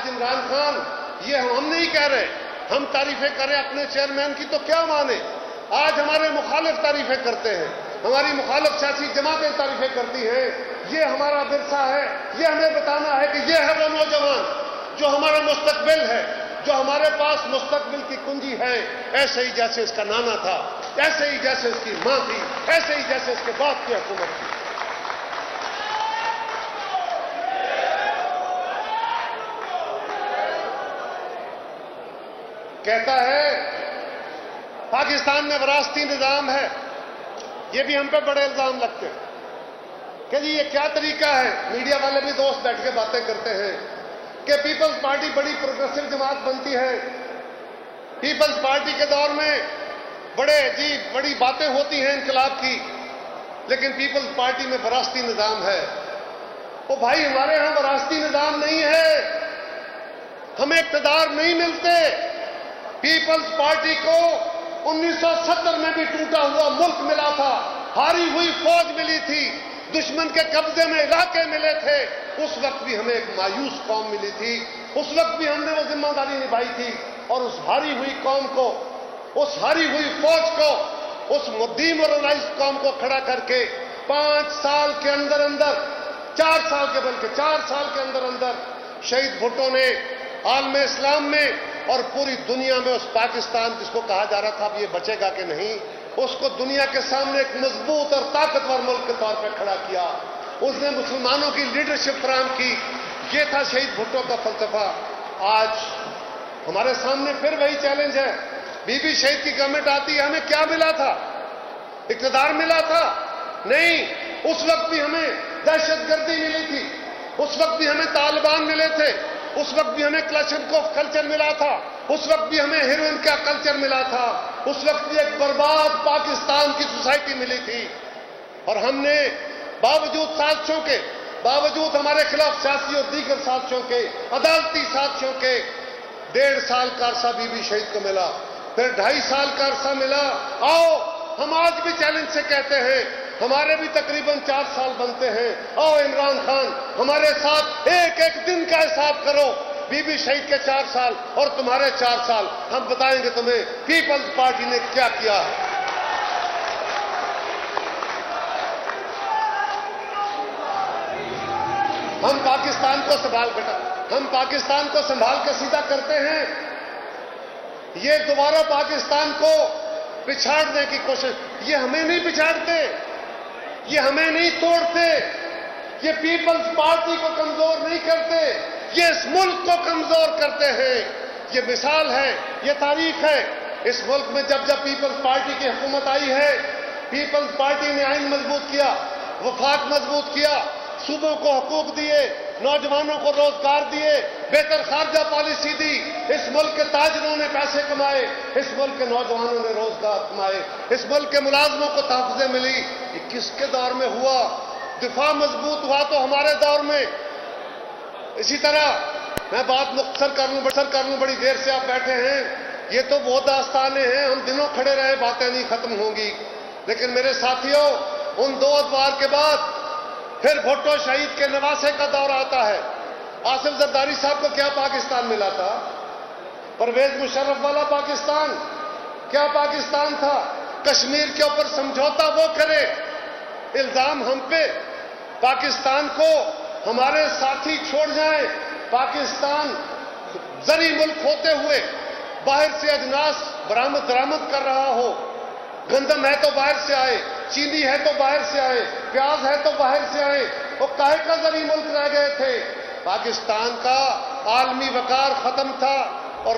آج عمران خان، یہ ہم نہیں کہہ رہے، ہم تعریفیں کریں اپنے چیئرمین کی تو کیا مانے؟ آج ہمارے مخالف تعریفیں کرتے ہیں، ہماری مخالف سیاسی جماعتیں تعریفیں کرتی ہیں۔ یہ ہمارا ورثہ ہے، یہ ہمیں بتانا ہے کہ یہ ہے وہ نوجوان جو ہمارا مستقبل ہے، جو ہمارے پاس مستقبل کی کنجی ہے، ایسے ہی جیسے اس کا نانا تھا، ایسے ہی جیسے اس کی ماں تھی، ایسے ہی جیسے اس کے باپ کی حکومت تھی۔ کہتا ہے پاکستان میں وراثتی نظام ہے، یہ بھی ہم پہ بڑے الزام لگتے ہیں کہ جی یہ کیا طریقہ ہے۔ میڈیا والے بھی دوست بیٹھ کے باتیں کرتے ہیں کہ پیپلز پارٹی بڑی پروگریسو جماعت بنتی ہے، پیپلز پارٹی کے دور میں بڑی باتیں ہوتی ہیں انقلاب کی، لیکن پیپلز پارٹی میں وراثتی نظام ہے۔ وہ بھائی ہمارے ہاں وراثتی نظام نہیں ہے، ہمیں اقتدار نہیں ملتے۔ پیپلز پارٹی کو 1970 میں بھی ٹوٹا ہوا ملک ملا تھا، ہاری ہوئی فوج ملی تھی، دشمن کے قبضے میں علاقے ملے تھے، اس وقت بھی ہمیں ایک مایوس قوم ملی تھی، اس وقت بھی ہم نے وہ ذمہ داری نبھائی تھی، اور اس ہاری ہوئی قوم کو، اس ہاری ہوئی فوج کو، اس ڈیمورلائز قوم کو کھڑا کر کے 5 سال کے اندر 4 سال کے بلکہ 4 سال کے اندر شہید بھٹو نے عالم اسلام میں اور پوری دنیا میں اس پاکستان جس کو کہا جا رہا تھا اب یہ بچے گا کہ نہیں، اس کو دنیا کے سامنے ایک مضبوط اور طاقتور ملک کے طور پہ کھڑا کیا۔ اس نے مسلمانوں کی لیڈرشپ فراہم کی۔ یہ تھا شہید بھٹو کا فلسفہ۔ آج ہمارے سامنے پھر وہی چیلنج ہے۔ بی بی شہید کی گورنمنٹ آتی ہے، ہمیں کیا ملا تھا؟ اقتدار ملا تھا؟ نہیں، اس وقت بھی ہمیں دہشت گردی ملی تھی، اس وقت بھی ہمیں طالبان ملے تھے، اس وقت بھی ہمیں کلاشنکوف کلچر ملا تھا، اس وقت بھی ہمیں ہیروئن کا کلچر ملا تھا، اس وقت بھی ایک برباد پاکستان کی سوسائٹی ملی تھی، اور ہم نے باوجود سازشوں کے، باوجود ہمارے خلاف سیاسی اور دیگر سازشوں کے، عدالتی سازشوں کے 1.5 سال کا عرصہ بی بی شہید کو ملا، پھر 2.5 سال کا عرصہ ملا۔ آؤ ہم آج بھی چیلنج سے کہتے ہیں، ہمارے بھی تقریباً 4 سال بنتے ہیں، آؤ عمران خان ہمارے ساتھ ایک ایک دن کا حساب کرو، بی بی شہید کے 4 سال اور تمہارے 4 سال، ہم بتائیں گے تمہیں پیپلز پارٹی نے کیا کیا ہے۔ ہم پاکستان کو سنبھال کے سیدھا کرتے ہیں، یہ دوبارہ پاکستان کو پچھاڑنے کی کوشش، یہ ہمیں نہیں پچھاڑتے، یہ ہمیں نہیں توڑتے، یہ پیپلز پارٹی کو کمزور نہیں کرتے، یہ اس ملک کو کمزور کرتے ہیں۔ یہ مثال ہے، یہ تاریخ ہے۔ اس ملک میں جب جب پیپلز پارٹی کی حکومت آئی ہے، پیپلز پارٹی نے آئین مضبوط کیا، وفاق مضبوط کیا، صوبوں کو حقوق دیے، نوجوانوں کو روزگار دیے، بہتر خارجہ پالیسی دی، اس ملک کے تاجروں نے پیسے کمائے، اس ملک کے نوجوانوں نے روزگار کمائے، اس ملک کے ملازموں کو تحفظیں ملی۔ یہ کس کے دور میں ہوا؟ دفاع مضبوط ہوا تو ہمارے دور میں۔ اسی طرح میں بات مختصر کر لوں، بڑی دیر سے آپ بیٹھے ہیں، یہ تو وہ داستانیں ہیں، ہم دنوں کھڑے رہے باتیں نہیں ختم ہوں گی، لیکن میرے ساتھیوں ان 2 ادوار کے بعد پھر بھٹو شہید کے نواسے کا دور آتا ہے۔ آصف زرداری صاحب کو کیا پاکستان ملا تھا؟ پرویز مشرف والا پاکستان کیا پاکستان تھا؟ کشمیر کے اوپر سمجھوتا وہ کرے، الزام ہم پہ، پاکستان کو ہمارے ساتھی چھوڑ جائیں، پاکستان زرعی ملک ہوتے ہوئے باہر سے اجناس درآمد کر رہا ہو، گندم ہے تو باہر سے آئے، چینی ہے تو باہر سے آئے، پیاز ہے تو باہر سے آئے، وہ کاہے کا زرعی ملک رہ گئے تھے؟ پاکستان کا عالمی وقار ختم تھا، اور